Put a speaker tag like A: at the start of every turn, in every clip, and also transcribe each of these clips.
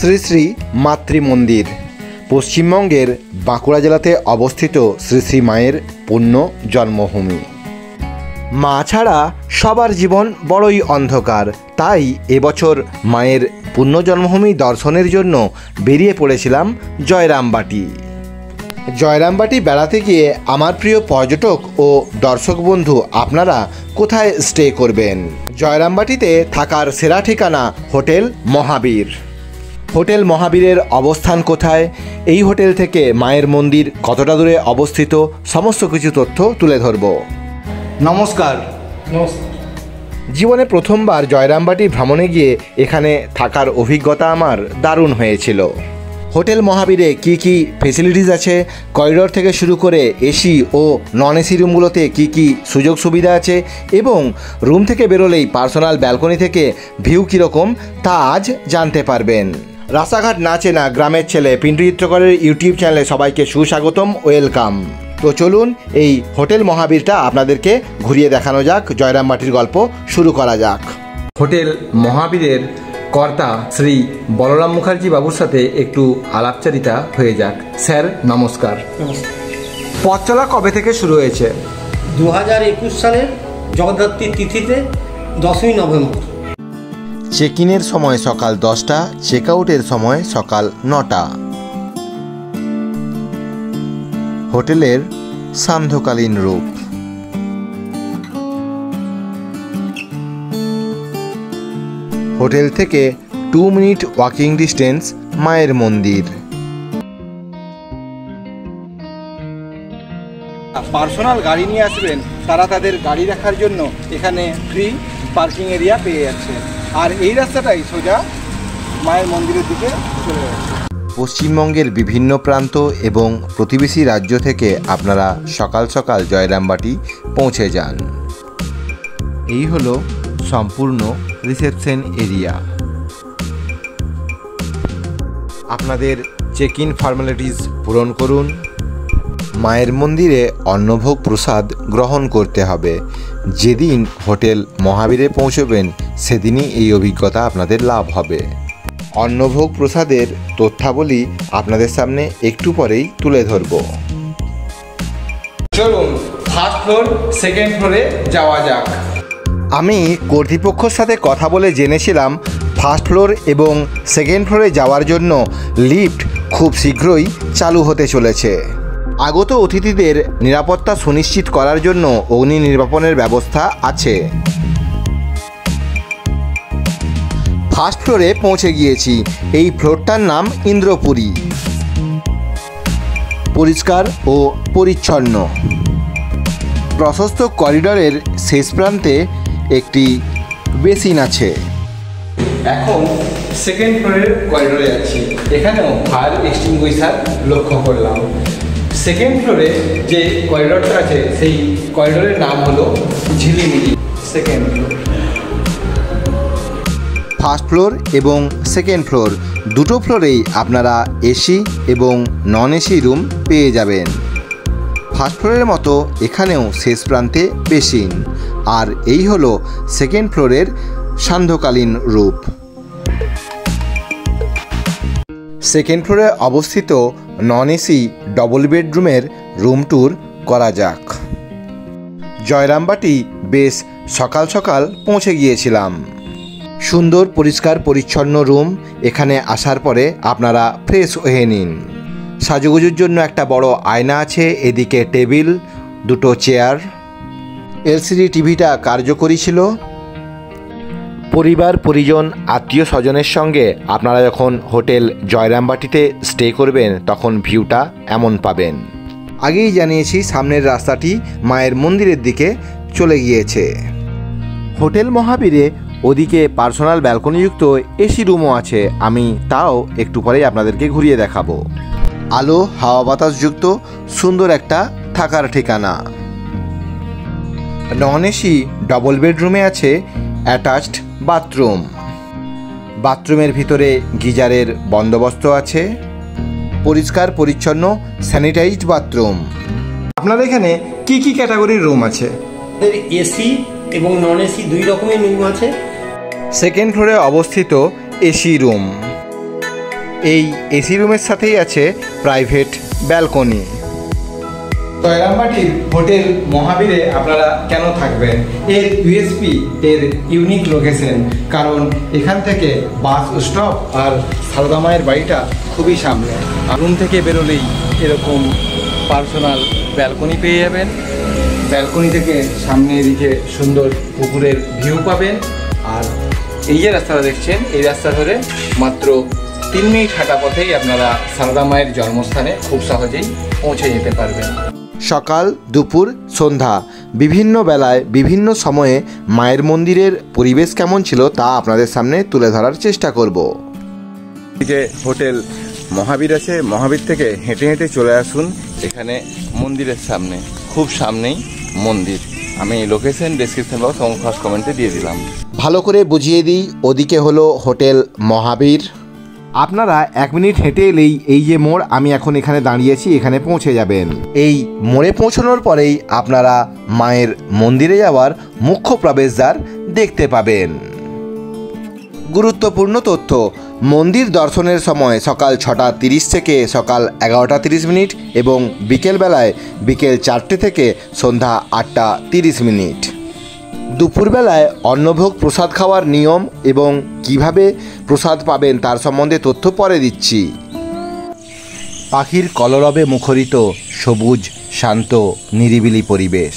A: শ্রী শ্রী মাতৃ মন্দির পশ্চিমবঙ্গের বাঁকুড়া জেলাতে অবস্থিত শ্রী শ্রী মায়ের পুণ্য জন্মভূমি। মা ছাড়া সবার জীবন বড়ই অন্ধকার, তাই এবছর মায়ের পুণ্য জন্মভূমি দর্শনের জন্য বেরিয়ে পড়েছিলাম জয়রামবাটি। জয়রামবাটি বেড়াতে গিয়ে আমার প্রিয় পর্যটক ও দর্শক বন্ধু আপনারা কোথায় স্টে করবেন? জয়রামবাটিতে থাকার সেরা ঠিকানা হোটেল মহাবীর। হোটেল মহাবীরের অবস্থান কোথায়, এই হোটেল থেকে মায়ের মন্দির কতটা দূরে অবস্থিত, সমস্ত কিছু তথ্য তুলে ধরব। নমস্কার। জীবনে প্রথমবার জয়রামবাটি ভ্রমণে গিয়ে এখানে থাকার অভিজ্ঞতা আমার দারুণ হয়েছিল। হোটেল মহাবীরে কি কি ফেসিলিটিস আছে, করিডোর থেকে শুরু করে এসি ও নন এসি রুমগুলোতে কি কি সুযোগ সুবিধা আছে এবং রুম থেকে বেরোলেই পার্সোনাল ব্যালকনি থেকে ভিউ কীরকম তা আজ জানতে পারবেন। রাস্তাঘাট না চেনা গ্রামের ছেলে পিন্টু চিত্রকরের ইউটিউব চ্যানেলে সবাইকে সুস্বাগতম, ওয়েলকাম। তো চলুন এই হোটেল মহাবীরটা আপনাদেরকে ঘুরিয়ে দেখানো যাক, জয়রামবাটির গল্প শুরু করা যাক। হোটেল মহাবীরের কর্তা শ্রী বলরাম মুখার্জি বাবুর সাথে একটু আলাপচারিতা হয়ে যাক। স্যার নমস্কার। পথ চলা কবে থেকে শুরু হয়েছে?
B: 2021 সালের জগদ্ধাত্রী তিথিতে 10ই নভেম্বর।
A: চেক ইনের সময় সকাল 10টা, চেক আউটের সময় সকাল 9টা। হোটেলের সান্ধ্যকালীন রূপ। হোটেল থেকে 2 মিনিট ওয়াকিং ডিস্টেন্স মায়ের মন্দির। পার্সোনাল গাড়ি নিয়ে আসবেন, তারা তাদের গাড়ি রাখার জন্য এখানে ফ্রি পার্কিং এরিয়া পেয়ে যাচ্ছে। আর এই রাস্তাটাই সোজা মায়ের মন্দিরের দিকে চলে যাচ্ছে। পশ্চিমবঙ্গের বিভিন্ন প্রান্ত এবং প্রতিবেশী রাজ্য থেকে আপনারা সকাল সকাল জয়রামবাটি পৌঁছে যান। এই হলো সম্পূর্ণ রিসেপশন এরিয়া। আপনাদের চেক ইন ফর্মালিটিস পূরণ করুন। মায়ের মন্দিরে অন্নভোগ প্রসাদ গ্রহণ করতে হবে। যেদিন হোটেল মহাবীরে পৌঁছবেন সেদিনই এই অভিজ্ঞতা আপনাদের লাভ হবে। অন্নভোগ প্রসাদের তথ্যাবলী আপনাদের সামনে একটু পরেই তুলে ধরব। চলুন ফার্স্ট ফ্লোর সেকেন্ড ফ্লোরে যাওয়া যাক। আমি কর্তৃপক্ষের সাথে কথা বলে জেনেছিলাম ফার্স্ট ফ্লোর এবং সেকেন্ড ফ্লোরে যাওয়ার জন্য লিফট খুব শীঘ্রই চালু হতে চলেছে। আগত অতিথিদের নিরাপত্তা সুনিশ্চিত করার জন্য অগ্নি নির্বাপনের ব্যবস্থা আছে। ফার্স্ট ফ্লোরে পৌঁছে গিয়েছি। এই ফ্লোরটার নাম ইন্দ্রপুরী। পরিষ্কার ও পরিচ্ছন্ন। প্রশস্ত করিডোরের শেষ প্রান্তে একটি বেসিন আছে। এখন সেকেন্ড ফ্লোরের করিডোরে আছি। এখানেও ফায়ার এক্সটিংগুইশার লক্ষ্য করলাম। সেকেন্ড ফ্লোরে যে করিডোরটা আছে সেই করিডোরের নাম হলো Jhilimili. Second floor. First floor এবং সেকেন্ড ফ্লোর দুটো ফ্লোরেই আপনারা এসি এবং নন এসি রুম পেয়ে যাবেন। ফার্স্ট ফ্লোরের মতো এখানেও শেষ প্রান্তে বেসিন। আর এই হলো সেকেন্ড ফ্লোরের সান্ধ্যকালীন রূপ। সেকেন্ড ফ্লোরে অবস্থিত নন এসি ডবল বেডরুমের রুম ট্যুর করা যাক। জয়রামবাটি বেশ সকাল সকাল পৌঁছে গিয়েছিলাম। সুন্দর পরিষ্কার পরিচ্ছন্ন রুম। এখানে আসার পরে আপনারা ফ্রেশ হয়ে নিন। সাজুগুজুর জন্য একটা বড় আয়না আছে, এদিকে টেবিল, দুটো চেয়ার। এলসিডি টিভিটা কার্যকরী ছিল। পরিবার পরিজন আত্মীয় স্বজনের সঙ্গে আপনারা যখন হোটেল জয়রামবাটিতে স্টে করবেন তখন ভিউটা এমন পাবেন। আগেই জানিয়েছি সামনের রাস্তাটি মায়ের মন্দিরের দিকে চলে গিয়েছে। হোটেল মহাবীরে ওদিকে পার্সোনাল ব্যালকনিযুক্ত এসি রুমও আছে, আমি তাও একটু পরেই আপনাদেরকে ঘুরিয়ে দেখাবো। আলো হাওয়া বাতাসযুক্ত সুন্দর একটা থাকার ঠিকানা। নন এসি ডবল বেডরুমে আছে অ্যাটাচড বাথরুম। বাথরুমের ভিতরে গিজারের বন্দোবস্ত আছে। পরিষ্কার পরিচ্ছন্ন স্যানিটাইজড বাথরুম। আপনাদের এখানে কি কি ক্যাটাগরির রুম আছে?
B: এসি এবং নন এসি দুই রকমের রুম আছে।
A: সেকেন্ড ফ্লোরে অবস্থিত এসি রুম। এই এসি রুমের সাথেই আছে প্রাইভেট ব্যালকনি। জয়রামবাটির হোটেল মহাবীরে আপনারা কেন থাকবেন? এর ইউএসপি, এর ইউনিক লোকেশন, কারণ এখান থেকে বাস স্টপ আর সারদা মায়ের বাড়িটা খুবই সামনে। রুম থেকে বেরোলেই এরকম পার্সোনাল ব্যালকনি পেয়ে যাবেন। ব্যালকনি থেকে সামনে দিকে সুন্দর পুকুরের ভিউ পাবেন। আর এই যে রাস্তাটা দেখছেন, এই রাস্তা ধরে মাত্র 3 মিনিট হাঁটা পথেই আপনারা সারদা মায়ের জন্মস্থানে খুব সহজেই পৌঁছে যেতে পারবেন। সকাল, দুপুর, সন্ধ্যা বিভিন্ন বেলায় বিভিন্ন সময়ে মায়ের মন্দিরের পরিবেশ কেমন ছিল তা আপনাদের সামনে তুলে ধরার চেষ্টা করব। যে হোটেল মহাবীর আছে, মহাবীর থেকে হেঁটে হেঁটে চলে আসুন এখানে মন্দিরের সামনে, খুব সামনেই মন্দির। আমি লোকেশন ডেসক্রিপশন বক্স এবং ফার্স্ট কমেন্টে দিয়ে দিলাম। ভালো করে বুঝিয়ে দিই, ওদিকে হলো হোটেল মহাবীর। আপনারা 1 মিনিট হেঁটে এলেই এই যে মোড়, আমি এখন এখানে দাঁড়িয়েছি, এখানে পৌঁছে যাবেন। এই মোড়ে পৌঁছানোর পরেই আপনারা মায়ের মন্দিরে যাওয়ার মুখ্য প্রবেশদ্বার দেখতে পাবেন। গুরুত্বপূর্ণ তথ্য: মন্দির দর্শনের সময় সকাল 6:30 থেকে সকাল 11:30 এবং বিকেলবেলায় বিকেল 4টে থেকে সন্ধ্যা 8:30। দুপুরবেলায় অন্নভোগ প্রসাদ খাওয়ার নিয়ম এবং কিভাবে প্রসাদ পাবেন তার সম্বন্ধে তথ্য পরে দিচ্ছি। পাখির কলরবে মুখরিত সবুজ শান্ত নিরিবিলি পরিবেশ।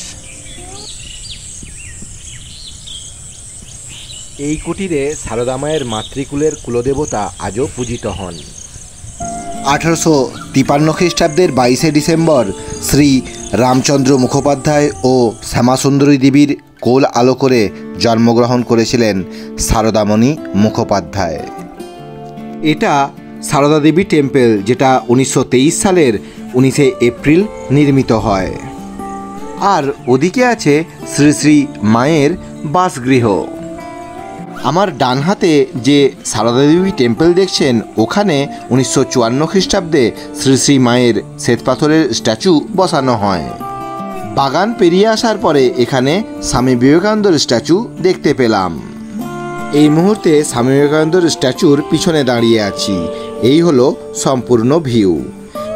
A: এই কুটিরে সারদা মায়ের মাতৃকুলের কুলদেবতা আজও পূজিত হন। 1853 খ্রিস্টাব্দের 22শে ডিসেম্বর শ্রী রামচন্দ্র মুখোপাধ্যায় ও শ্যামাসুন্দরী দেবীর কোল আলো করে জন্মগ্রহণ করেছিলেন সারদামণি মুখোপাধ্যায়। এটা সারদা দেবী টেম্পল, যেটা 1923 সালের 19শে এপ্রিল নির্মিত হয়। আর ওদিকে আছে শ্রী শ্রী মায়ের বাসগৃহ। আমার ডান হাতে যে সারদা দেবী টেম্পল দেখছেন, ওখানে 1954 খ্রিস্টাব্দে শ্রী শ্রী মায়ের শ্বেতপাথরের স্ট্যাচু বসানো হয়। বাগান পেরিয়ে আসার পরে এখানে স্বামী বিবেকানন্দের স্ট্যাচু দেখতে পেলাম। এই মুহূর্তে স্বামী বিবেকানন্দের স্ট্যাচুর পিছনে দাঁড়িয়ে আছি। এই হলো সম্পূর্ণ ভিউ।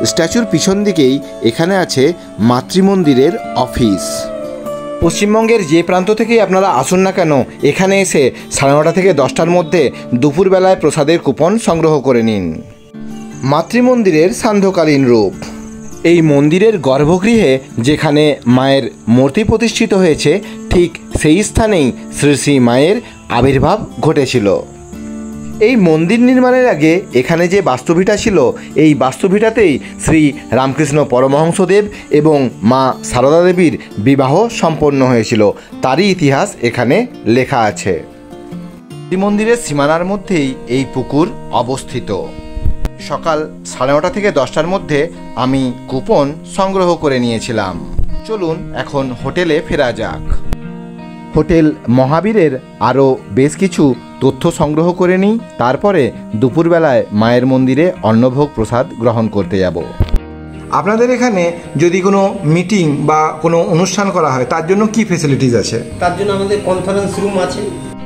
A: স্ট্যাচুর পিছন দিকেই এখানে আছে মাতৃমন্দিরের অফিস। পশ্চিমবঙ্গের যে প্রান্ত থেকেই আপনারা আসুন না কেন, এখানে এসে 9:30 থেকে 10টার মধ্যে দুপুরবেলায় প্রসাদের কুপন সংগ্রহ করে নিন। মাতৃমন্দিরের সান্ধ্যকালীন রূপ। এই মন্দিরের গর্ভগৃহে যেখানে মায়ের মূর্তি প্রতিষ্ঠিত হয়েছে, ঠিক সেই স্থানেই শ্রী শ্রী মায়ের আবির্ভাব ঘটেছিল। এই মন্দির নির্মাণের আগে এখানে যে বাস্তুভিটা ছিল, এই বাস্তুভিটাতেই শ্রী রামকৃষ্ণ পরমহংসদেব এবং মা সারদা দেবীর বিবাহ সম্পন্ন হয়েছিল। তারই ইতিহাস এখানে লেখা আছে। মন্দিরের সীমানার মধ্যেই এই পুকুর অবস্থিত। সকাল 9:30 থেকে 10টার মধ্যে আমি কুপন সংগ্রহ করে নিয়েছিলাম। চলুন এখন হোটেলে ফেরা যাক। হোটেল মহাবীরের আরও বেশ কিছু তথ্য সংগ্রহ করে নিই, তারপরে দুপুরবেলায় মায়ের মন্দিরে অন্নভোগ প্রসাদ গ্রহণ করতে যাব। আপনাদের এখানে যদি কোনো মিটিং বা কোনো অনুষ্ঠান করা হয়, তার জন্য কি ফেসিলিটিস আছে?
B: তার জন্য আমাদের কনফারেন্স রুম আছে।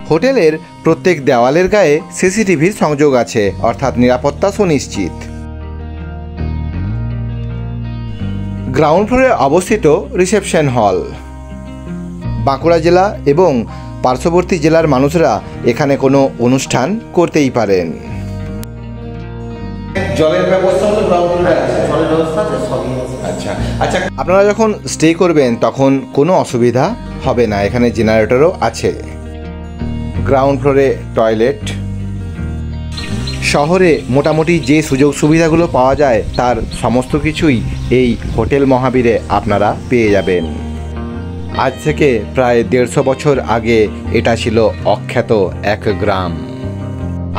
A: হোটেলের প্রত্যেক দেওয়ালের গায়ে সিসিটিভির সংযোগ আছে, অর্থাৎ নিরাপত্তা সুনিশ্চিত। গ্রাউন্ড ফ্লোরে অবস্থিত রিসেপশন হল। বাঁকুড়া জেলা এবং পার্শ্ববর্তী জেলার মানুষরা এখানে কোনো অনুষ্ঠান করতেই পারেন। জলের ব্যবস্থা হলো গ্রাউন্ড ফ্লোরে আছে।
B: জলের ব্যবস্থা আছে, সবই আছে।
A: আচ্ছা আচ্ছা, আপনারা যখন স্টে করবেন তখন কোনো অসুবিধা হবে না, এখানে জেনারেটরও আছে। গ্রাউন্ড ফ্লোরে টয়লেট। শহরে মোটামুটি যে সুযোগ সুবিধাগুলো পাওয়া যায় তার সমস্ত কিছুই এই হোটেল মহাবীরে আপনারা পেয়ে যাবেন। আজ থেকে প্রায় 150 বছর আগে এটা ছিল অখ্যাত এক গ্রাম,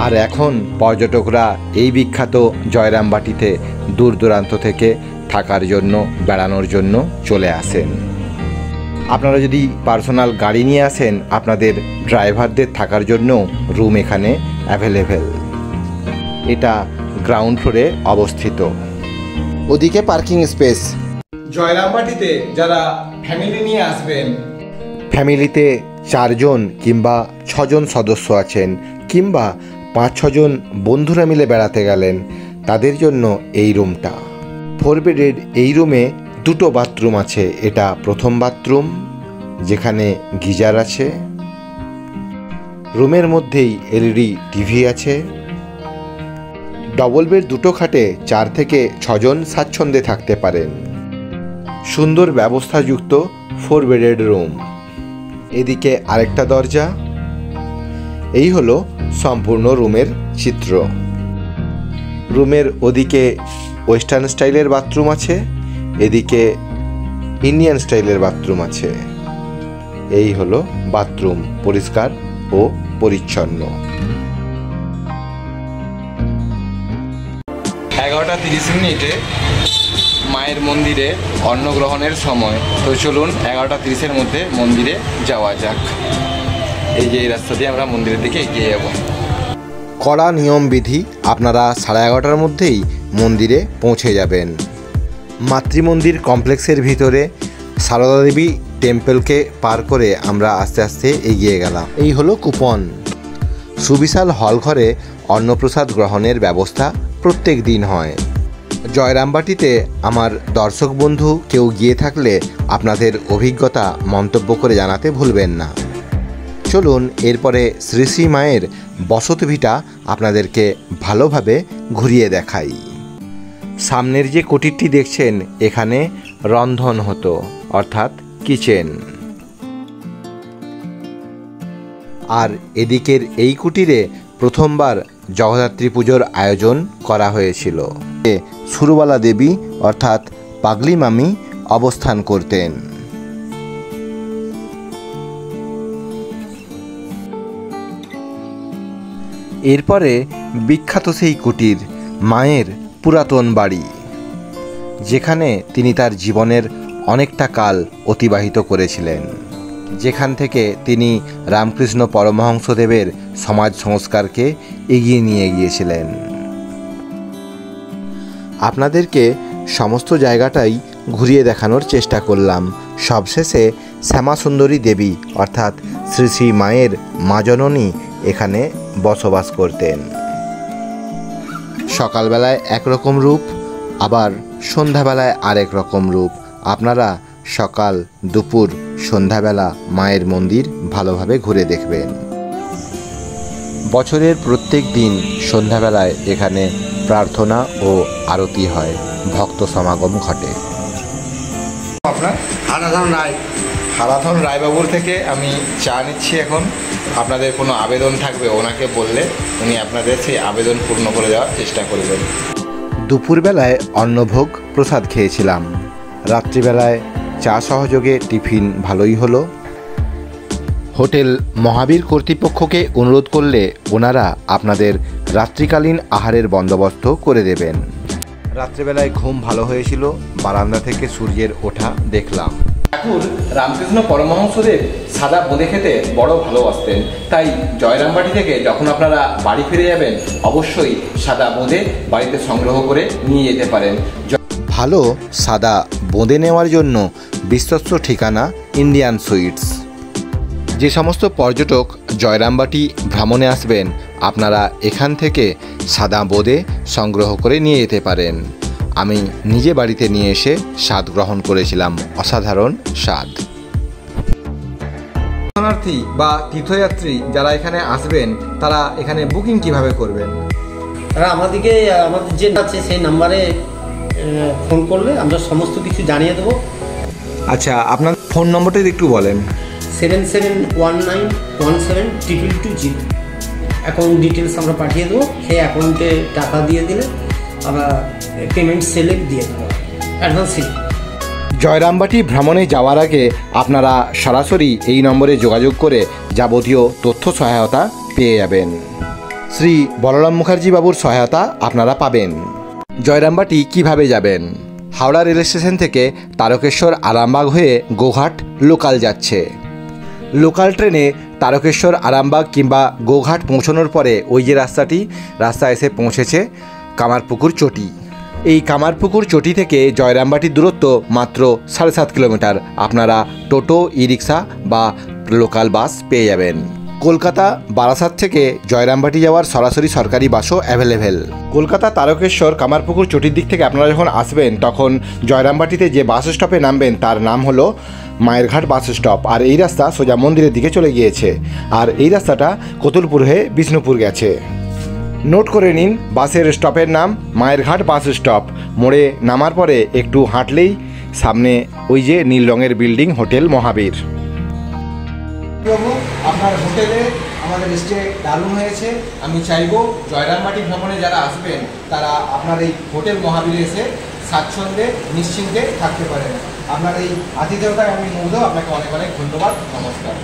A: আর এখন পর্যটকরা এই বিখ্যাত জয়রামবাটিতে দূর দূরান্ত থেকে থাকার জন্য, বেড়ানোর জন্য চলে আসেন। আপনারা যদি পার্সোনাল গাড়ি নিয়ে আসেন, আপনাদের ড্রাইভারদের থাকার জন্য রুম এখানে অ্যাভেলেবেল। এটা গ্রাউন্ড ফ্লোরে অবস্থিত। ওদিকে পার্কিং স্পেস। জয়রামবাটিতে যারা ফ্যামিলি নিয়ে আসবেন, ফ্যামিলিতে 4 জন কিংবা 6 জন সদস্য আছেন, কিংবা 5-6 জন বন্ধুরা মিলে বেড়াতে গেলেন, তাদের জন্য এই রুমটা। 4 বেডের এই রুমে 2টো বাথরুম আছে। এটা প্রথম বাথরুম, যেখানে গিজার আছে। রুমের মধ্যেই এলইডি টিভি আছে। ডবল বেড 2টো খাটে 4 থেকে 6 জন স্বাচ্ছন্দ্যে থাকতে পারেন। সুন্দর ব্যবস্থাযুক্ত 4 বেডের রুম। এদিকে আরেকটা দরজা। এই হলো সম্পূর্ণ রুমের চিত্র। রুমের ওদিকে ওয়েস্টার্ন স্টাইলের বাথরুম আছে, এদিকে ইন্ডিয়ান স্টাইলের বাথরুম আছে। এই হলো বাথরুম, পরিষ্কার ও পরিচ্ছন্ন। 11:30 মায়ের মন্দিরে অন্নগ্রহণের সময়। তো চলুন 11:30 মধ্যে মন্দিরে যাওয়া যাক। এই যে এই রাস্তা দিয়ে আমরা মন্দিরের দিকে এগিয়ে যাব। কড়া নিয়মবিধি, আপনারা 11:30টার মধ্যেই মন্দিরে পৌঁছে যাবেন। মাতৃমন্দির কমপ্লেক্সের ভিতরে সারদা দেবী টেম্পলকে পার করে আমরা আস্তে আস্তে এগিয়ে গেলাম। এই হলো কুপন। সুবিশাল হল ঘরে অন্নপ্রসাদ গ্রহণের ব্যবস্থা প্রত্যেক দিন হয়। জয়রামবাটিতে আমার দর্শক বন্ধু কেউ গিয়ে থাকলে আপনাদের অভিজ্ঞতা মন্তব্য করে জানাতে ভুলবেন না। চলুন এরপরে শ্রী শ্রী মায়ের বসতভিটা আপনাদেরকে ভালোভাবে ঘুরিয়ে দেখাই। সামনের যে কুটিরটি দেখছেন, এখানে রন্ধন হতো, অর্থাৎ কিচেন। আর এদিকের এই কুটিরে প্রথমবার জগদ্ধাত্রী পুজোর আয়োজন করা হয়েছিল। সুরবালা দেবী অর্থাৎ পাগলি মামি অবস্থান করতেন। এরপরে বিখ্যাত সেই কুটির, মায়ের পুরাতন বাড়ি, যেখানে তিনি তার জীবনের অনেকটা কাল অতিবাহিত করেছিলেন, যেখান থেকে তিনি রামকৃষ্ণ পরমহংসদেবের সমাজ সংস্কারকে এগিয়ে নিয়ে গিয়েছিলেন। আপনাদেরকে সমস্ত জায়গাটাই ঘুরিয়ে দেখানোর চেষ্টা করলাম। সবশেষে শ্যামাসুন্দরী দেবী অর্থাৎ শ্রী শ্রী মায়ের মা জননী এখানে বসবাস করতেন। সকালবেলায় একরকম রূপ, আবার সন্ধ্যাবেলায় আরেক রকম রূপ। আপনারা সকাল, দুপুর, সন্ধ্যাবেলা মায়ের মন্দির ভালোভাবে ঘুরে দেখবেন। বছরের প্রত্যেক দিন সন্ধ্যাবেলায় এখানে প্রার্থনা ও আরতি হয়, ভক্ত সমাগম ঘটে। আপনার হারাধন রায়বাবুর থেকে আমি চা নিচ্ছি এখন। আপনাদের কোনো আবেদন থাকবে, ওনাকে বললে উনি আপনাদের সেই আবেদন পূর্ণ করে দেওয়ার চেষ্টা করবেন। দুপুরবেলায় অন্নভোগ প্রসাদ খেয়েছিলাম। রাত্রিবেলায় চা সহযোগে টিফিন ভালোই হলো। হোটেল মহাবীর কর্তৃপক্ষকে অনুরোধ করলে ওনারা আপনাদের রাত্রিকালীন আহারের বন্দোবস্ত করে দেবেন। রাত্রিবেলায় ঘুম ভালো হয়েছিল, বারান্দা থেকে সূর্যের ওঠা দেখলাম। ঠাকুর রামকৃষ্ণ পরমহংসদেব সাদা বোঁদে খেতে বড় ভালোবাসতেন, তাই জয়রামবাটি থেকে যখন আপনারা বাড়ি ফিরে যাবেন অবশ্যই সাদা বোঁদে বাড়িতে সংগ্রহ করে নিয়ে যেতে পারেন। ভালো সাদা বোঁদে নেওয়ার জন্য বিশ্বস্ত ঠিকানা ইন্ডিয়ান সুইটস। যে সমস্ত পর্যটক জয়রামবাটি ভ্রমণে আসবেন, আপনারা এখান থেকে সাদা বোঁদে সংগ্রহ করে নিয়ে যেতে পারেন। আমি নিজে বাড়িতে নিয়ে এসে স্বাদ গ্রহণ করেছিলাম, অসাধারণ স্বাদ। দর্শনার্থী বা তীর্থযাত্রী যারা এখানে আসবেন, তারা এখানে বুকিং কিভাবে করবেন?
B: তারা আমাদের যে আছে সেই নাম্বারে ফোন করলে আমরা সমস্ত কিছু জানিয়ে দেবো।
A: আচ্ছা, আপনার ফোন নম্বরটা একটু বলেন।
B: 7719172220। অ্যাকাউন্ট ডিটেলস আমরা পাঠিয়ে দেবো। সেই অ্যাকাউন্টে টাকা দিয়ে দিলে আমরা পেমেন্ট সেলে দিয়ে দেবো, অ্যাডভান্স।
A: জয়রামবাটি ভ্রমণে যাওয়ার আগে আপনারা সরাসরি এই নম্বরে যোগাযোগ করে যাবতীয় তথ্য সহায়তা পেয়ে যাবেন। শ্রী বলরাম মুখার্জি বাবুর সহায়তা আপনারা পাবেন। জয়রামবাটি কিভাবে যাবেন? হাওড়া রেল স্টেশন থেকে তারকেশ্বর আরামবাগ হয়ে গোঘাট লোকাল যাচ্ছে। লোকাল ট্রেনে তারকেশ্বর আরামবাগ কিংবা গোঘাট পৌঁছানোর পরে ওই যে রাস্তা এসে পৌঁছেছে কামারপুকুর চটি। এই কামারপুকুর চটি থেকে জয়রামবাটির দূরত্ব মাত্র 7.5 কিলোমিটার। আপনারা টোটো, ই রিক্সা বা লোকাল বাস পেয়ে যাবেন। কলকাতা বারাসাত থেকে জয়রামবাটি যাওয়ার সরাসরি সরকারি বাসও অ্যাভেলেবেল। কলকাতা তারকেশ্বর কামারপুকুর চটির দিক থেকে আপনারা যখন আসবেন তখন জয়রামবাটিতে যে বাস স্টপে নামবেন তার নাম হলো মায়েরঘাট বাস স্টপ। আর এই রাস্তা সোজা মন্দিরের দিকে চলে গিয়েছে। আর এই রাস্তাটা কতুলপুর হয়ে বিষ্ণুপুর গেছে। নোট করে নিন, বাসের স্টপের নাম মায়েরঘাট বাস স্টপ। মোড়ে নামার পরে একটু হাঁটলেই সামনে ওই যে নীল রঙের বিল্ডিং হোটেল মহাবীর। বাবু, আপনার হোটেলে আমাদের স্টে দারুণ হয়েছে। আমি চাইবো জয়রামবাটি ভ্রমণে যারা আসবেন তারা আপনার এই হোটেল মহাবীরে এসে স্বাচ্ছন্দ্যে নিশ্চিন্তে থাকতে পারেন। আপনার এই আতিথেয়তায় আমি মুগ্ধ। আপনাকে অনেক অনেক ধন্যবাদ। নমস্কার।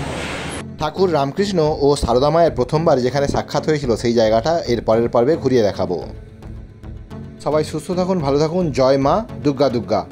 A: ঠাকুর রামকৃষ্ণ ও সারদা মায়ের প্রথমবার যেখানে সাক্ষাৎ হয়েছিল সেই জায়গাটা এর পরের পর্বে ঘুরিয়ে দেখাবো। সবাই সুস্থ থাকুন, ভালো থাকুন। জয় মা দুর্গা দুর্গা।